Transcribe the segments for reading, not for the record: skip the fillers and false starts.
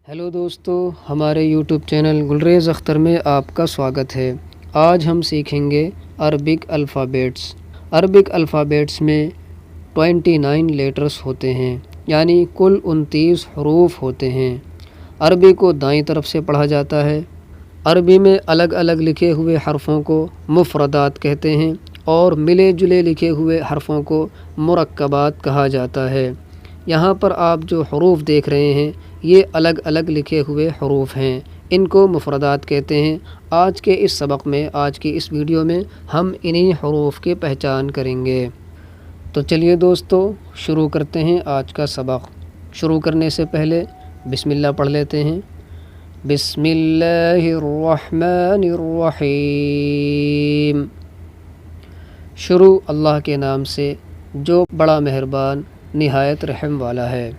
Hello دوستو، ہمارے YouTube channel galleries Akhtar میں آپ کا سواگت ہے۔ آج ہم سیکھیں گے عربک الفابیٹس۔ عربک الفابیٹس میں 29 لیٹرز ہوتے ہیں، یعنی کل 29 حروف ہوتے ہیں۔ عربی کو دائیں طرف سے پڑھا جاتا ہے۔ عربی میں الگ الگ لکھے ہوئے حرفوں کو مفردات کہتے ہیں اور ملے جلے لکھے ہوئے حرفوں کو مرکبات کہا جاتا ہے۔ یہاں پر آپ جو حروف دیکھ رہے ہیں یہ الگ الگ لکھے ہوئے حروف ہیں، ان کو مفردات کہتے ہیں۔ آج کے اس سبق میں، آج کی اس ویڈیو میں ہم انہی حروف کی پہچان کریں گے۔ تو چلیے دوستو، شروع کرتے ہیں آج کا سبق۔ شروع کرنے سے پہلے بسم اللہ پڑھ لیتے ہیں۔ بسم اللہ الرحمن الرحیم۔ شروع اللہ کے نام سے جو بڑا مہربان نہایت رحم والا ہے۔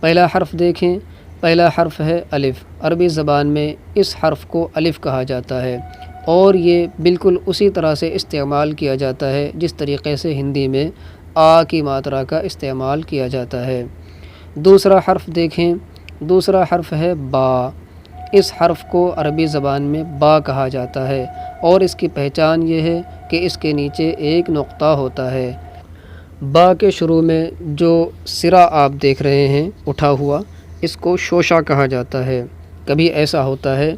پہلا حرف دیکھیں، پہلا حرف ہے الف۔ عربی زبان میں اس حرف کو الف کہا جاتا ہے اور یہ بالکل اسی طرح سے استعمال کیا جاتا ہے جس طریقے سے ہندی میں آ کی ماترا کا استعمال کیا جاتا ہے۔ دوسرا حرف دیکھیں، دوسرا حرف ہے با۔ اس حرف کو عربی زبان میں با کہا جاتا ہے اور اس کی پہچان یہ ہے کہ اس کے نیچے ایک نقطہ ہوتا ہے۔ با کے شروع میں جو سرا آپ دیکھ رہے ہیں اٹھا ہوا، اس کو شوشہ کہا جاتا ہے۔ کبھی ایسا ہوتا ہے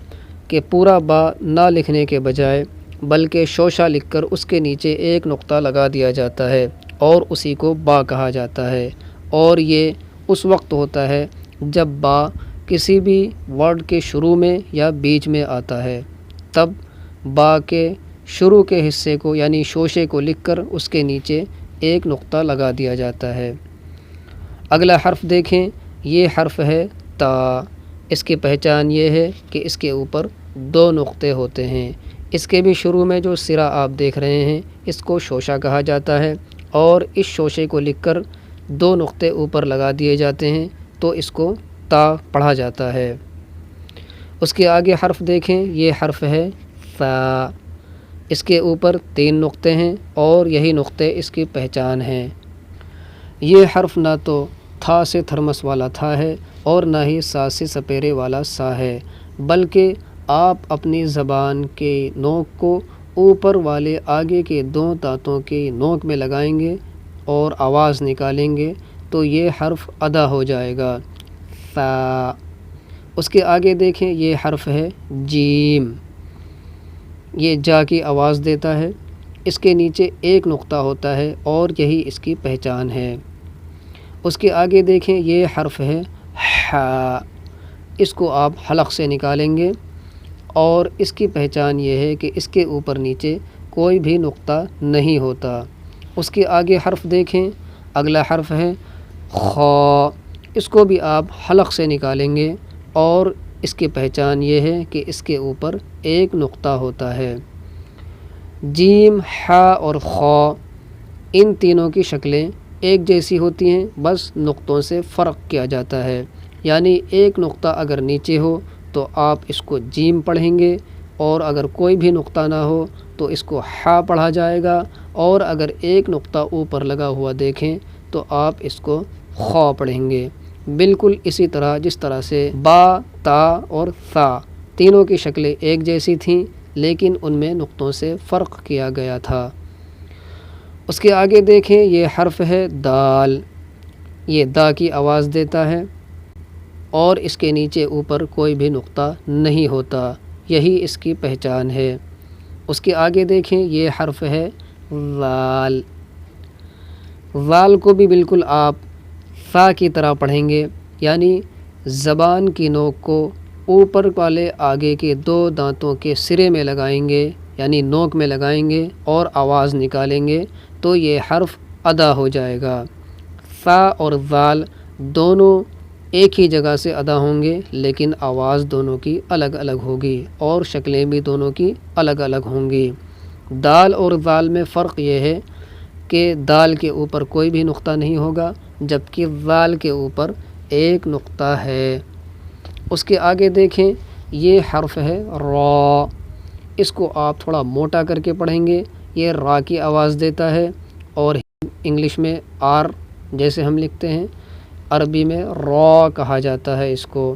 کہ پورا با نہ لکھنے کے بجائے بلکہ شوشہ لکھ کر اس کے نیچے ایک نقطہ لگا دیا جاتا ہے اور اسی کو با کہا جاتا ہے، اور یہ اس وقت ہوتا ہے جب با کسی بھی ورڈ کے شروع میں یا بیچ میں آتا ہے، تب با کے شروع کے حصے کو یعنی شوشے کو لکھ کر اس کے نیچے ایک نقطہ لگا دیا جاتا ہے۔ اگلا حرف دیکھیں، یہ حرف ہے تا۔ اس کی پہچان یہ ہے کہ اس کے اوپر دو نقطے ہوتے ہیں۔ اس کے بھی شروع میں جو سرا آپ دیکھ رہے ہیں اس کو شوشہ کہا جاتا ہے اور اس شوشے کو لکھ کر دو نقطے اوپر لگا دیے جاتے ہیں تو اس کو تا پڑھا جاتا ہے۔ اس کے آگے حرف دیکھیں، یہ حرف ہے ثا۔ اس کے اوپر 3 نقطے ہیں اور یہی نقطے اس کی پہچان ہیں۔ یہ حرف نہ تو تھا سے تھرمس والا تھا ہے اور نہ ہی سا سے سپیرے والا سا ہے، بلکہ آپ اپنی زبان کے نوک کو اوپر والے آگے کے 2 دانتوں کی نوک میں لگائیں گے اور آواز نکالیں گے تو یہ حرف ادا ہو جائے گا، ثا۔ اس کے آگے دیکھیں، یہ حرف ہے جیم۔ یہ جا کی آواز دیتا ہے، اس کے نیچے ایک نقطہ ہوتا ہے اور یہی اس کی پہچان ہے۔ اس کے آگے دیکھیں، یہ حرف ہے ہا۔ اس کو آپ حلق سے نکالیں گے اور اس کی پہچان یہ ہے کہ اس کے اوپر نیچے کوئی بھی نقطہ نہیں ہوتا۔ اس کے آگے حرف دیکھیں، اگلا حرف ہے خا۔ اس کو بھی آپ حلق سے نکالیں گے اور اس کی پہچان یہ ہے کہ اس کے اوپر ایک نقطہ ہوتا ہے۔ جیم، ہا اور خا، ان تینوں کی شکلیں ایک جیسی ہوتی ہیں، بس نقطوں سے فرق کیا جاتا ہے۔ یعنی ایک نقطہ اگر نیچے ہو تو آپ اس کو جیم پڑھیں گے اور اگر کوئی بھی نقطہ نہ ہو تو اس کو ہا پڑھا جائے گا، اور اگر ایک نقطہ اوپر لگا ہوا دیکھیں تو آپ اس کو خا پڑھیں گے۔ بالکل اسی طرح جس طرح سے با، تا اور ثا تینوں کی شکلیں ایک جیسی تھیں لیکن ان میں نقطوں سے فرق کیا گیا تھا۔ اس کے آگے دیکھیں، یہ حرف ہے دال۔ یہ دا کی آواز دیتا ہے اور اس کے نیچے اوپر کوئی بھی نقطہ نہیں ہوتا، یہی اس کی پہچان ہے۔ اس کے آگے دیکھیں، یہ حرف ہے ذال۔ ذال کو بھی بالکل آپ ثا کی طرح پڑھیں گے، یعنی زبان کی نوک کو اوپر والے آگے کے 2 دانتوں کے سرے میں لگائیں گے، یعنی نوک میں لگائیں گے اور آواز نکالیں گے تو یہ حرف ادا ہو جائے گا۔ ثا اور ذال دونوں ایک ہی جگہ سے ادا ہوں گے لیکن آواز دونوں کی الگ الگ ہوگی اور شکلیں بھی دونوں کی الگ الگ ہوں گی۔ دال اور ذال میں فرق یہ ہے کہ دال کے اوپر کوئی بھی نقطہ نہیں ہوگا جبکہ ذال کے اوپر ایک نقطہ ہے۔ اس کے آگے دیکھیں، یہ حرف ہے را۔ اس کو آپ تھوڑا موٹا کر کے پڑھیں گے، یہ را کی آواز دیتا ہے اور انگلش میں آر جیسے ہم لکھتے ہیں، عربی میں را کہا جاتا ہے اس کو۔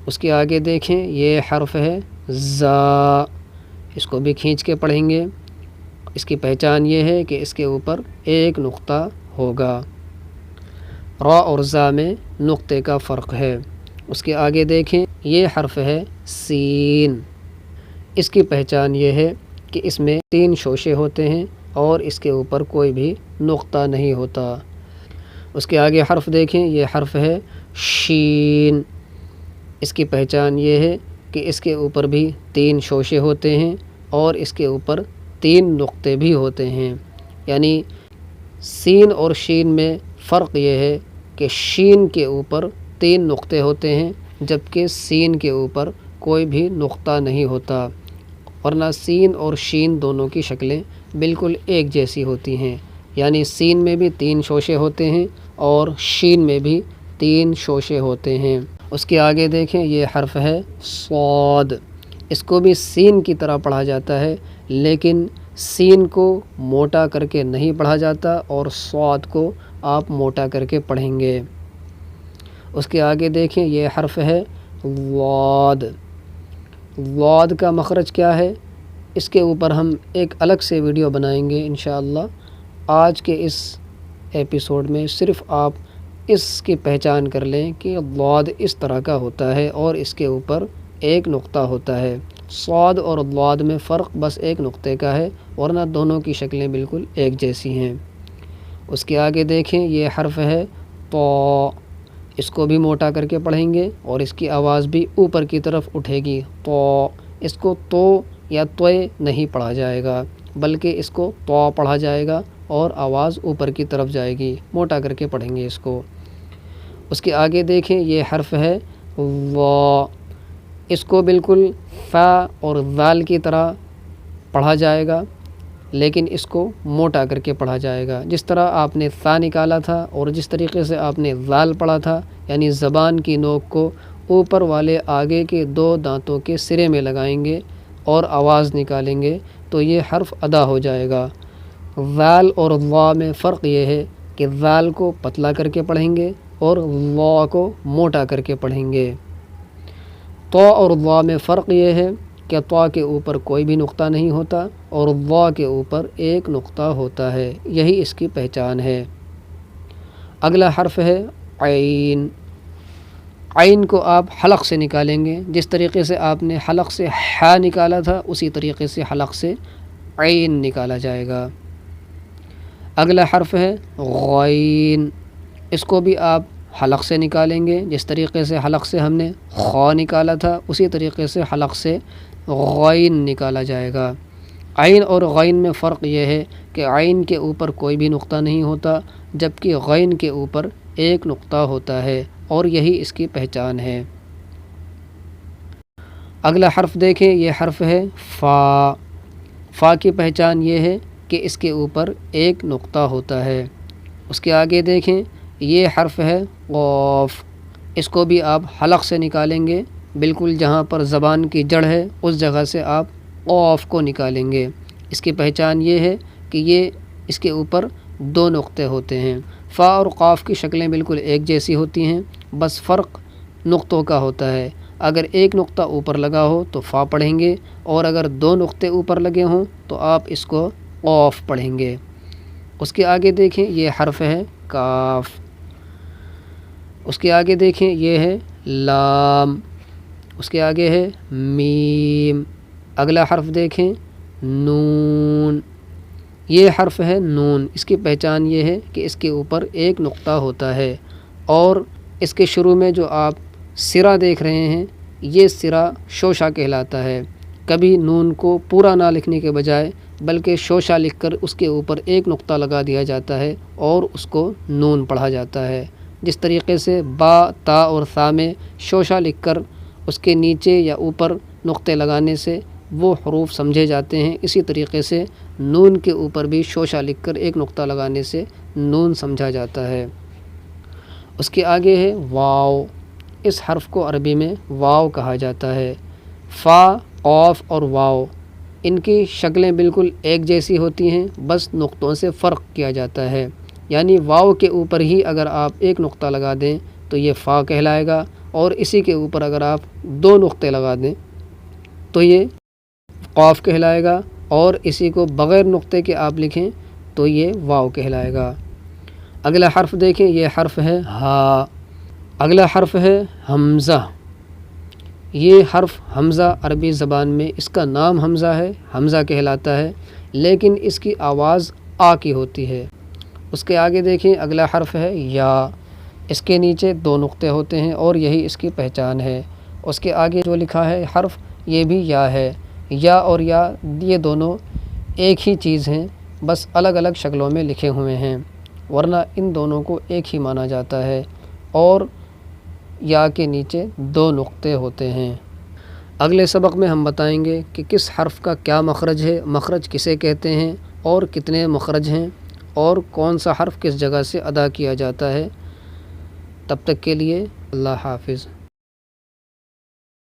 اس کے آگے دیکھیں یہ حرف ہے زا، اس کو بھی کھینچ کے پڑھیں گے۔ اس کی پہچان یہ ہے کہ اس کے اوپر ایک نقطہ ہوگا، را اور زا میں نقطے کا فرق ہے۔ اس کے آگے دیکھیں یہ حرف ہے سین، اس کی پہچان یہ ہے کہ اس میں 3 شوشے ہوتے ہیں اور اس کے اوپر کوئی بھی نقطہ نہیں ہوتا۔ اس کے آگے حرف دیکھیں یہ حرف ہے شین، اس کی پہچان یہ ہے کہ اس کے اوپر بھی 3 شوشے ہوتے ہیں اور اس کے اوپر 3 نقطے بھی ہوتے ہیں۔ یعنی سین اور شین میں فرق یہ ہے کہ شین کے اوپر 3 نقطے ہوتے ہیں جبکہ سین کے اوپر کوئی بھی نقطہ نہیں ہوتا، ورنہ سین اور شین دونوں کی شکلیں بالکل ایک جیسی ہوتی ہیں۔ یعنی سین میں بھی 3 شوشے ہوتے ہیں اور شین میں بھی 3 شوشے ہوتے ہیں۔ اس کے آگے دیکھیں یہ حرف ہے صاد، اس کو بھی سین کی طرح پڑھا جاتا ہے لیکن سین کو موٹا کر کے نہیں پڑھا جاتا اور صاد کو آپ موٹا کر کے پڑھیں گے۔ اس کے آگے دیکھیں یہ حرف ہے ضاد، ضاد کا مخرج کیا ہے اس کے اوپر ہم ایک الگ سے ویڈیو بنائیں گے انشاءاللہ۔ آج کے اس ایپیسوڈ میں صرف آپ اس کی پہچان کر لیں کہ ضاد اس طرح کا ہوتا ہے اور اس کے اوپر ایک نقطہ ہوتا ہے۔ صاد اور ضاد میں فرق بس ایک نقطے کا ہے ورنہ دونوں کی شکلیں بالکل ایک جیسی ہیں۔ اس کے آگے دیکھیں یہ حرف ہے تو، اس کو بھی موٹا کر کے پڑھیں گے اور اس کی آواز بھی اوپر کی طرف اٹھے گی۔ تو اس کو تو یا توئے نہیں پڑھا جائے گا بلکہ اس کو تو پڑھا جائے گا اور آواز اوپر کی طرف جائے گی، موٹا کر کے پڑھیں گے اس کو۔ اس کے آگے دیکھیں یہ حرف ہے وا، اس کو بالکل فا اور ذال کی طرح پڑھا جائے گا لیکن اس کو موٹا کر کے پڑھا جائے گا۔ جس طرح آپ نے ثا نکالا تھا اور جس طریقے سے آپ نے ذال پڑھا تھا، یعنی زبان کی نوک کو اوپر والے آگے کے 2 دانتوں کے سرے میں لگائیں گے اور آواز نکالیں گے تو یہ حرف ادا ہو جائے گا۔ ذال اور وا میں فرق یہ ہے کہ ذال کو پتلا کر کے پڑھیں گے اور وا کو موٹا کر کے پڑھیں گے۔ تو اور وا میں فرق یہ ہے کہ تو کے اوپر کوئی بھی نقطہ نہیں ہوتا اور وا کے اوپر ایک نقطہ ہوتا ہے، یہی اس کی پہچان ہے۔ اگلا حرف ہے عین، عین کو آپ حلق سے نکالیں گے، جس طریقے سے آپ نے حلق سے ہا نکالا تھا اسی طریقے سے حلق سے عین نکالا جائے گا۔ اگلا حرف ہے غین، اس کو بھی آپ حلق سے نکالیں گے، جس طریقے سے حلق سے ہم نے خا نکالا تھا اسی طریقے سے حلق سے غین نکالا جائے گا۔ عین اور غین میں فرق یہ ہے کہ عین کے اوپر کوئی بھی نقطہ نہیں ہوتا جبکہ غین کے اوپر ایک نقطہ ہوتا ہے اور یہی اس کی پہچان ہے۔ اگلا حرف دیکھیں یہ حرف ہے فا، فا کی پہچان یہ ہے کہ اس کے اوپر ایک نقطہ ہوتا ہے۔ اس کے آگے دیکھیں یہ حرف ہے قاف، اس کو بھی آپ حلق سے نکالیں گے، بالکل جہاں پر زبان کی جڑ ہے اس جگہ سے آپ قاف کو نکالیں گے۔ اس کی پہچان یہ ہے کہ یہ اس کے اوپر 2 نقطے ہوتے ہیں۔ فا اور قاف کی شکلیں بالکل ایک جیسی ہوتی ہیں، بس فرق نقطوں کا ہوتا ہے۔ اگر ایک نقطہ اوپر لگا ہو تو فا پڑھیں گے اور اگر 2 نقطے اوپر لگے ہوں تو آپ اس کو قاف پڑھیں گے۔ اس کے آگے دیکھیں یہ حرف ہے کاف، اس کے آگے دیکھیں یہ ہے لام، اس کے آگے ہے میم۔ اگلا حرف دیکھیں نون، یہ حرف ہے نون، اس کی پہچان یہ ہے کہ اس کے اوپر ایک نقطہ ہوتا ہے اور اس کے شروع میں جو آپ سرا دیکھ رہے ہیں یہ سرا شوشہ کہلاتا ہے۔ کبھی نون کو پورا نہ لکھنے کے بجائے بلکہ شوشہ لکھ کر اس کے اوپر ایک نقطہ لگا دیا جاتا ہے اور اس کو نون پڑھا جاتا ہے۔ جس طریقے سے با، تا اور ثا میں شوشہ لکھ کر اس کے نیچے یا اوپر نقطے لگانے سے وہ حروف سمجھے جاتے ہیں، اسی طریقے سے نون کے اوپر بھی شوشہ لکھ کر ایک نقطہ لگانے سے نون سمجھا جاتا ہے۔ اس کے آگے ہے واو، اس حرف کو عربی میں واو کہا جاتا ہے۔ فا، قاف اور واو ان کی شکلیں بالکل ایک جیسی ہوتی ہیں، بس نقطوں سے فرق کیا جاتا ہے۔ یعنی واو کے اوپر ہی اگر آپ ایک نقطہ لگا دیں تو یہ فا کہلائے گا اور اسی کے اوپر اگر آپ 2 نقطے لگا دیں تو یہ قاف کہلائے گا، اور اسی کو بغیر نقطے کے آپ لکھیں تو یہ واو کہلائے گا۔ اگلا حرف دیکھیں، یہ حرف ہے ہا۔ اگلا حرف ہے حمزہ۔ یہ حرف حمزہ عربی زبان میں اس کا نام حمزہ ہے، حمزہ کہلاتا ہے، لیکن اس کی آواز آ کی ہوتی ہے۔ اس کے آگے دیکھیں، اگلا حرف ہے یا۔ اس کے نیچے 2 نقطے ہوتے ہیں اور یہی اس کی پہچان ہے۔ اس کے آگے جو لکھا ہے حرف، یہ بھی یا ہے۔ یا اور یا یہ دونوں ایک ہی چیز ہیں، بس الگ الگ شکلوں میں لکھے ہوئے ہیں، ورنہ ان دونوں کو ایک ہی مانا جاتا ہے، اور یا کے نیچے 2 نقطے ہوتے ہیں۔ اگلے سبق میں ہم بتائیں گے کہ کس حرف کا کیا مخرج ہے، مخرج کسے کہتے ہیں، اور کتنے مخرج ہیں، اور کون سا حرف کس جگہ سے ادا کیا جاتا ہے۔ تب تک کے لیے اللہ حافظ۔